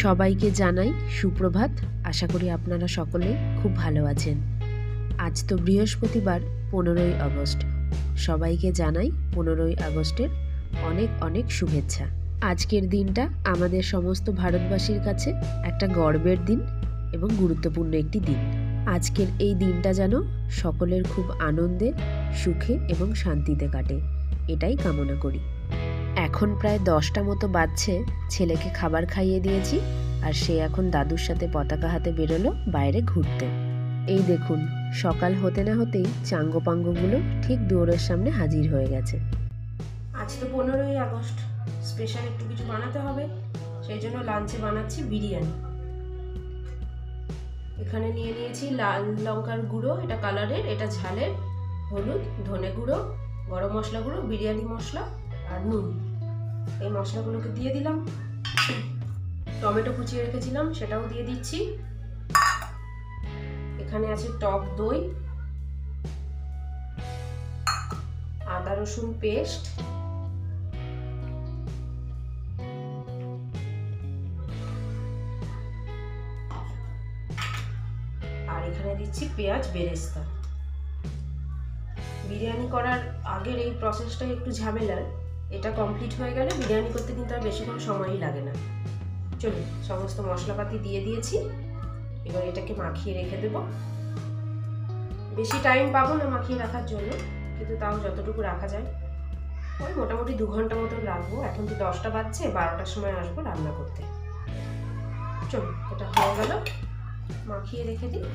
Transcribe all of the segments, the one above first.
সবাইকে জানাই সুপ্রভাত। আশা করি আপনারা সকলেই খুব ভালো আছেন। আজ তো বৃহস্পতিবার 15ই আগস্ট। সবাইকে জানাই 15ই আগস্টের অনেক অনেক শুভেচ্ছা। আজকের দিনটা আমাদের সমস্ত ভারতবাসীর কাছে একটা গর্বের দিন এবং গুরুত্বপূর্ণ একটি দিন। আজকের এই দিনটা যেন সকলের খুব আনন্দে, সুখে এবং শান্তিতে কাটে, এটাই কামনা করি। এখন প্রায় 10টা মতো বাজছে। ছেলেকে খাবার খাইয়ে দিয়েছি আর সে এখন দাদুর সাথে পতাকা হাতে বেরোলো বাইরে ঘুরতে। এই দেখুন, সকাল হতে না হতেই চাঙ্গোপাঙ্গগুলো ঠিক দুয়ারের সামনে হাজির হয়ে গেছে। আজ তো 15ই আগস্ট, স্পেশাল একটু কিছু বানাতে হবে, সেই জন্য লাঞ্চে বানাচ্ছি বিরিয়ানি। এখানে নিয়ে নিয়েছি লাল লঙ্কার গুঁড়ো, এটা কালারের, এটা ঝালের, হলুদ, ধনে গুঁড়ো, গরম মশলা গুঁড়ো, বিরিয়ানি মশলা আর নুন। এই মশলাগুলোকে দিয়ে দিলাম। টমেটো কুচিয়ে রেখেছিলাম, সেটাও দিয়ে দিচ্ছি। এখানে আছে টক দই, আদা রসুন পেস্ট, আর এখানে দিচ্ছি পেঁয়াজ বেরেস্তা। বিরিয়ানি করার আগের এই প্রসেসটাই একটু ঝামেলার, এটা কমপ্লিট হয়ে গেলে বিরিয়ানি করতে কিন্তু আর বেশিক্ষণ সময়ই লাগে না। চলুন, সমস্ত মশলাপাতি দিয়ে দিয়েছি, এবার এটাকে মাখিয়ে রেখে দেব। বেশি টাইম পাবো না মাখিয়ে রাখার জন্য, কিন্তু তাও যতটুকু রাখা যায়, ওই মোটামুটি 2 ঘন্টা মতো রাখবো। এখন তো 10টা বাজছে, 12টার সময় আসবো রান্না করতে। চলুন, এটা হয়ে গেল, মাখিয়ে রেখে দিই।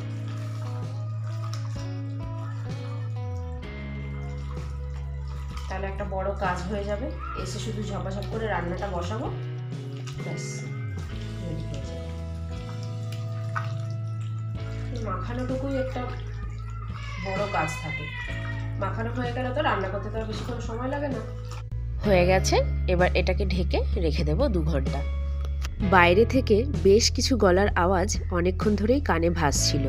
তাহলে একটা বড় কাজ হয়ে যাবে, এসে শুধু ঝপাঝপ করে রান্নাটা বসাবো, ব্যাস রেডি হয়ে যাবে। মাখানোটুকুই একটা বড় কাজ থাকে, মাখানো হয়ে গেলে তো রান্না করতে তো আর বেশিক্ষণ সময় লাগে না। হয়ে গেছে, এবার এটাকে ঢেকে রেখে দেব 2 ঘন্টা। বাইরে থেকে বেশ কিছু গলার আওয়াজ অনেকক্ষণ ধরেই কানে ভাসছিল।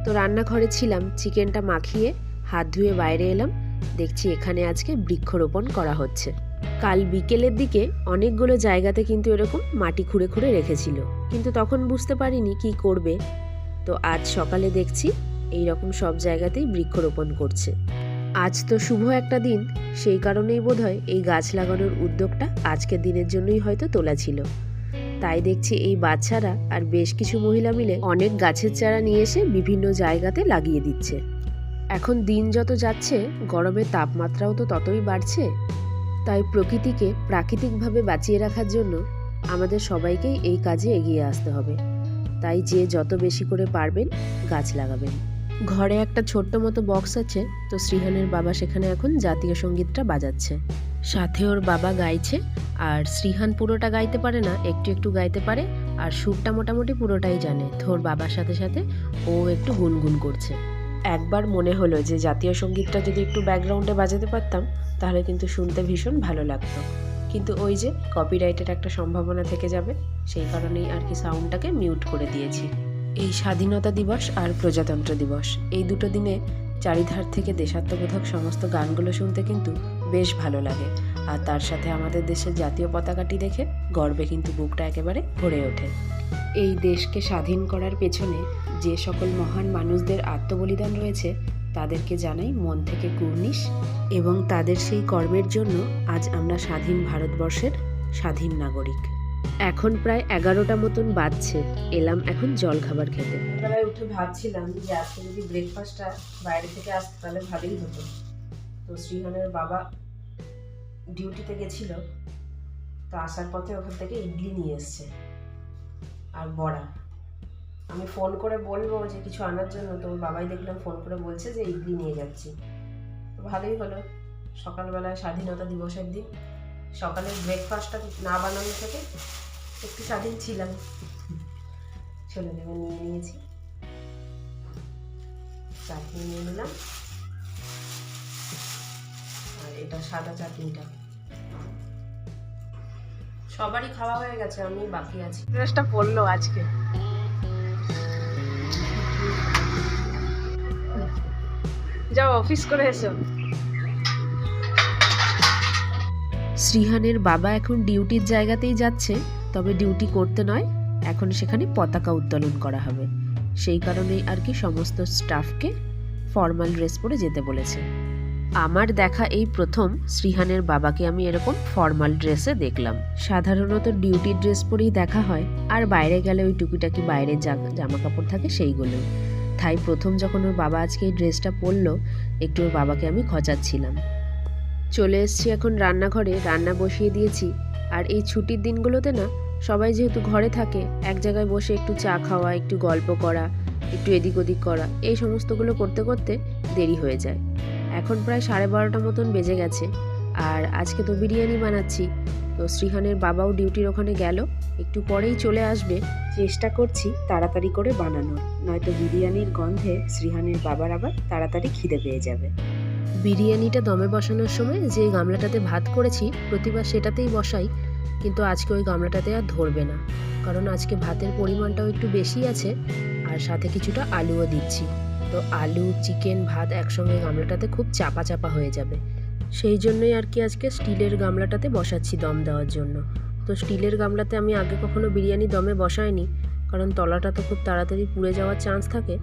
তো রান্নাঘরে ছিলাম, চিকেনটা মাখিয়ে হাত ধুয়ে বাইরে এলাম, দেখছি এখানে আজকে বৃক্ষরোপণ করা হচ্ছে। কাল বিকেলের দিকে অনেকগুলো জায়গাতে কিন্তু এরকম মাটি খুঁড়ে খুঁড়ে রেখেছিল, কিন্তু তখন বুঝতে পারিনি কি করবে। তো আজ সকালে দেখছি এই রকম সব জায়গাতেই বৃক্ষরোপণ করছে। আজ তো শুভ একটা দিন, সেই কারণেই বোধহয় এই গাছ লাগানোর উদ্যোগটা আজকের দিনের জন্যই হয়তো তোলা ছিল। তাই দেখছি এই বাচ্চারা আর বেশ কিছু মহিলা মিলে অনেক গাছের চারা নিয়ে এসে বিভিন্ন জায়গাতে লাগিয়ে দিচ্ছে। এখন দিন যত যাচ্ছে গরমের তাপমাত্রাও তো ততই বাড়ছে, তাই প্রকৃতিকে প্রাকৃতিকভাবে বাঁচিয়ে রাখার জন্য আমাদের সবাইকেই এই কাজে এগিয়ে আসতে হবে। তাই যে যত বেশি করে পারবেন গাছ লাগাবেন। ঘরে একটা ছোট্ট মতো বক্স আছে, তো শ্রীহানের বাবা সেখানে এখন জাতীয় সঙ্গীতটা বাজাচ্ছে, সাথে ওর বাবা গাইছে। আর শ্রীহান পুরোটা গাইতে পারে না, একটু একটু গাইতে পারে, আর সুরটা মোটামুটি পুরোটাই জানে। তো ওর বাবার সাথে সাথে ও একটু গুনগুন করছে। একবার মনে হলো যে জাতীয় সঙ্গীতটা যদি একটু ব্যাকগ্রাউন্ডে বাজাতে পারতাম তাহলে কিন্তু শুনতে ভীষণ ভালো লাগতো, কিন্তু ওই যে কপিরাইটের একটা সম্ভাবনা থেকে যাবে, সেই কারণেই আর কি সাউন্ডটাকে মিউট করে দিয়েছি। এই স্বাধীনতা দিবস আর প্রজাতন্ত্র দিবস, এই দুটো দিনে চারিধার থেকে দেশাত্মবোধক সমস্ত গানগুলো শুনতে কিন্তু বেশ ভালো লাগে। আর তার সাথে আমাদের দেশের জাতীয় পতাকাটি দেখে গর্বে কিন্তু বুকটা একেবারে ভরে ওঠে। এই দেশকে স্বাধীন করার পেছনে যে সকল মহান মানুষদের আত্মবলিদান রয়েছে তাদেরকে জানাই মন থেকে কুর্নিশ, এবং তাদের সেই কর্মের জন্য আজ আমরা স্বাধীন ভারতবর্ষের স্বাধীন নাগরিক। এখন প্রায় 11টা মতন বাজছে, এলাম এখন জল খাবার খেতে। সকালবেলায় উঠে ভাবছিলাম যে আজকে যদি ব্রেকফাস্টটা বাইরে থেকে আসতো তাহলে ভালোই হতো। তো শ্রীহানের বাবা ডিউটিতে গেছিল, তো আসার পথে ওখান থেকে ইডলি নিয়ে এসছে আর বড়া। আমি ফোন করে বলবো যে কিছু আনার জন্য, তো ওর বাবাই দেখলাম ফোন করে বলছে যে ইডলি নিয়ে যাচ্ছি। তো ভালোই হলো, সকালবেলায় স্বাধীনতা দিবসের দিন সকালের ব্রেকফাস্টটা না বানানো থেকে একটু স্বাধীন ছিলাম। চলে যাবে, নিয়ে নিয়েছি, চাটনি নিয়ে নিলাম, আর এটা সাদা চাটনিটা। সবারই খাওয়া হয়ে গেছে, আমি বাকি আছি। ড্রেসটা পরলো আজকে, যাও অফিস করে এসো। শ্রীহানের বাবা এখন ডিউটির জায়গাতেই যাচ্ছে, তবে ডিউটি করতে নয়, এখন সেখানে পতাকা উত্তোলন করা হবে। সেই কারণেই আর কি সমস্ত স্টাফকে ফর্মাল ড্রেস পরে যেতে বলেছে। আমার দেখা এই প্রথম শ্রীহানের বাবাকে আমি এরকম ফর্মাল ড্রেসে দেখলাম। সাধারণত ডিউটির ড্রেস পরেই দেখা হয়, আর বাইরে গেলে ওই টুকিটাকি বাইরের জামা কাপড় থাকে সেইগুলো। তাই প্রথম যখন ওর বাবা আজকে এই ড্রেসটা পরলো, একটু ওর বাবাকে আমি খচাচ্ছিলাম। চলে এসেছি এখন রান্নাঘরে, রান্না বসিয়ে দিয়েছি। আর এই ছুটির দিনগুলোতে না সবাই যেহেতু ঘরে থাকে, এক জায়গায় বসে একটু চা খাওয়া, একটু গল্প করা, একটু এদিক ওদিক করা, এই সমস্তগুলো করতে করতে দেরি হয়ে যায়। এখন প্রায় 12:30 মতন বেজে গেছে। আর আজকে তো বিরিয়ানি বানাচ্ছি। তো শ্রীহানের বাবাও ডিউটির ওখানে গেল, একটু পরেই চলে আসবে। চেষ্টা করছি তাড়াতাড়ি করে বানানোর, নয়তো বিরিয়ানির গন্ধে শ্রীহানের বাবার আবার তাড়াতাড়ি খিদে পেয়ে যাবে। বিরিয়ানিটা দমে বসানোর সময় যে গামলাটাতে ভাত করেছি প্রতিবার সেটাতেই বসাই, কিন্তু আজকে ওই গামলাটাতে আর ধরবে না, কারণ আজকে ভাতের পরিমাণটাও একটু বেশি আছে, আর সাথে কিছুটা আলুও দিচ্ছি। তো আলু, চিকেন, ভাত একসঙ্গে গামলাটাতে খুব চাপা চাপা হয়ে যাবে। সেই জন্যই আর কি আজকে স্টিলের গামলাটাতে বসাচ্ছি দম দেওয়ার জন্য। তো স্টিলের গামলাতে আমি আগে কখনো বিরিয়ানি দমে বসাইনি, কারণ তলাটা তো খুব তাড়াতাড়ি পুড়ে যাওয়ার চান্স থাকে।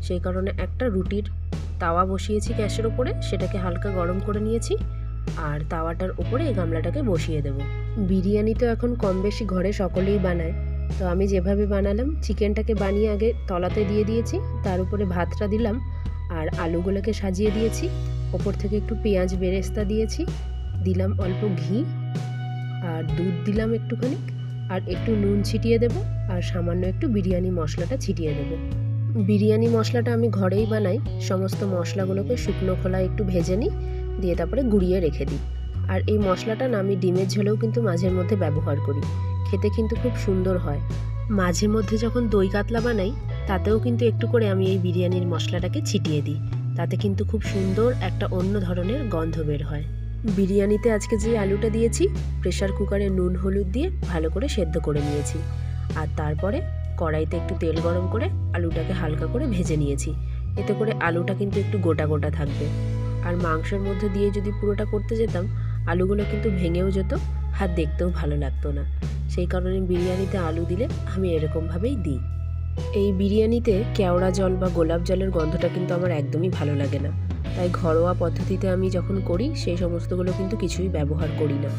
সেই কারণে একটা রুটির তাওয়া বসিয়েছি গ্যাসের ওপরে, সেটাকে হালকা গরম করে নিয়েছি, আর তাওয়াটার ওপরে এই গামলাটাকে বসিয়ে দেব। বিরিয়ানি তো এখন কম বেশি ঘরে সকলেই বানায়। তো আমি যেভাবে বানালাম, চিকেনটাকে বানিয়ে আগে তলাতে দিয়ে দিয়েছি, তার উপরে ভাতটা দিলাম, আর আলুগুলোকে সাজিয়ে দিয়েছি। ওপর থেকে একটু পেঁয়াজ বেরেস্তা দিয়েছি, দিলাম অল্প ঘি, আর দুধ দিলাম একটুখানি, আর একটু নুন ছিটিয়ে দেব, আর সামান্য একটু বিরিয়ানি মশলাটা ছিটিয়ে দেব। বিরিয়ানি মশলাটা আমি ঘরেই বানাই। সমস্ত মশলাগুলোকে শুকনো খোলায় একটু ভেজে নিই, দিয়ে তারপরে গুঁড়িয়ে রেখে দিই। আর এই মশলাটা না আমি ডিমের ঝোলেও কিন্তু মাঝের মধ্যে ব্যবহার করি, খেতে কিন্তু খুব সুন্দর হয়। মাঝে মধ্যে যখন দই কাতলা বানাই, তাতেও কিন্তু একটু করে আমি এই বিরিয়ানির মশলাটাকে ছিটিয়ে দিই, তাতে কিন্তু খুব সুন্দর একটা অন্য ধরনের গন্ধ বের হয়। বিরিয়ানিতে আজকে যে আলুটা দিয়েছি, প্রেসার কুকারে নুন হলুদ দিয়ে ভালো করে সেদ্ধ করে নিয়েছি, আর তারপরে কড়াইতে একটু তেল গরম করে আলুটাকে হালকা করে ভেজে নিয়েছি। এতে করে আলুটা কিন্তু একটু গোটা গোটা থাকবে। আর মাংসের মধ্যে দিয়ে যদি পুরোটা করতে যেতাম, আলুগুলো কিন্তু ভেঙেও যেত, আর দেখতেও ভালো লাগতো না। সেই কারণে বিরিয়ানিতে আলু দিলে আমি এরকমভাবেই দিই। এই বিরিয়ানিতে কেওড়া জল বা গোলাপ জলের গন্ধটা কিন্তু আমার একদমই ভালো লাগে না, তাই ঘরোয়া পদ্ধতিতে আমি যখন করি সেই সমস্তগুলো কিন্তু কিছুই ব্যবহার করি না।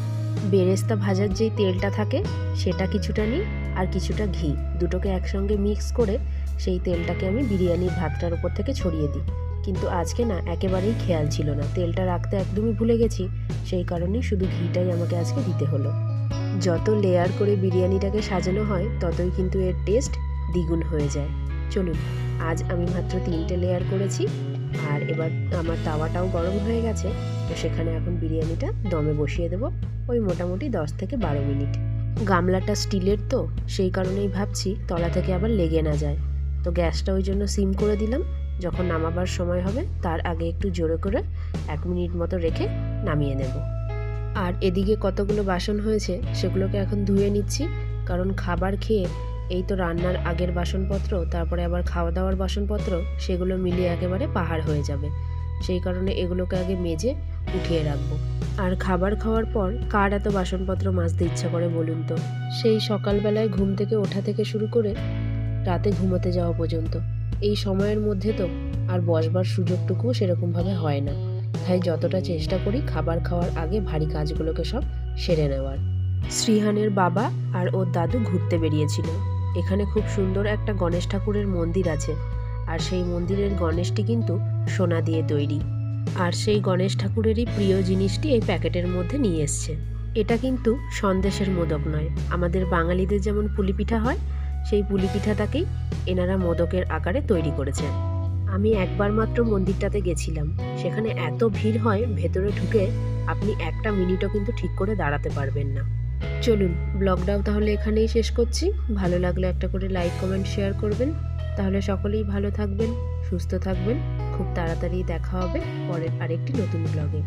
বেরেস্তা ভাজার যেই তেলটা থাকে সেটা কিছুটা নিই, আর কিছুটা ঘি, দুটোকে একসঙ্গে মিক্স করে সেই তেলটাকে আমি বিরিয়ানির ভাতটার উপর থেকে ছড়িয়ে দিই। কিন্তু আজকে না একেবারেই খেয়াল ছিল না, তেলটা রাখতে একদমই ভুলে গেছি, সেই কারণে শুধু ঘিটাই আমাকে আজকে দিতে হলো। যত লেয়ার করে বিরিয়ানিটাকে সাজানো হয়, ততই কিন্তু এর টেস্ট দ্বিগুণ হয়ে যায়। চলুন, আজ আমি মাত্র 3টে লেয়ার করেছি, আর এবার আমার তাওয়াটাও গরম হয়ে গেছে। তো সেখানে এখন বিরিয়ানিটা দমে বসিয়ে দেবো, ওই মোটামুটি 10 থেকে 12 মিনিট। গামলাটা স্টিলের তো, সেই কারণেই ভাবছি তলা থেকে আবার লেগে না যায়। তো গ্যাসটা ওই জন্য সিম করে দিলাম। যখন নামাবার সময় হবে তার আগে একটু জোরে করে 1 মিনিট মতো রেখে নামিয়ে নেব। আর এদিকে কতগুলো বাসন হয়েছে সেগুলোকে এখন ধুয়ে নিচ্ছি, কারণ খাবার খেয়ে এই তো রান্নার আগের বাসনপত্র, তারপরে আবার খাওয়া দাওয়ার বাসনপত্র, সেগুলো মিলিয়ে একেবারে পাহাড় হয়ে যাবে। সেই কারণে এগুলোকে আগে মেজে উঠিয়ে রাখবো। আর খাবার খাওয়ার পর কার এত বাসনপত্র মাজতে ইচ্ছা করে বলুন তো? সেই সকালবেলায় ঘুম থেকে ওঠা থেকে শুরু করে রাতে ঘুমোতে যাওয়া পর্যন্ত, এই সময়ের মধ্যে তো আর বসবার সুযোগটুকুও সেরকমভাবে হয় না। তাই যতটা চেষ্টা করি খাবার খাওয়ার আগে ভারী কাজগুলোকে সব সেরে নেওয়ার। শ্রীহানের বাবা আর ওর দাদু ঘুরতে বেরিয়েছিল। এখানে খুব সুন্দর একটা গণেশ ঠাকুরের মন্দির আছে, আর সেই মন্দিরের গণেশটি কিন্তু সোনা দিয়ে তৈরি। আর সেই গণেশ ঠাকুরেরই প্রিয় জিনিসটি এই প্যাকেটের মধ্যে নিয়ে এসছে। এটা কিন্তু সন্দেশের মোদক নয়, আমাদের বাঙালিদের যেমন পুলি পিঠা হয়, সেই পুলি পিঠাটাকেই এনারা মোদকের আকারে তৈরি করেছে। আমি একবার মাত্র মন্দিরটাতে গেছিলাম, সেখানে এত ভিড় হয়, ভেতরে ঢুকে আপনি একটা মিনিটও কিন্তু ঠিক করে দাঁড়াতে পারবেন না। চলুন, ব্লগটাও তাহলে এখানেই শেষ করছি। ভালো লাগলে একটা করে লাইক, কমেন্ট, শেয়ার করবেন। তাহলে সকলেই ভালো থাকবেন, সুস্থ থাকবেন। খুব তাড়াতাড়ি দেখা হবে পরের আরেকটি নতুন ব্লগে।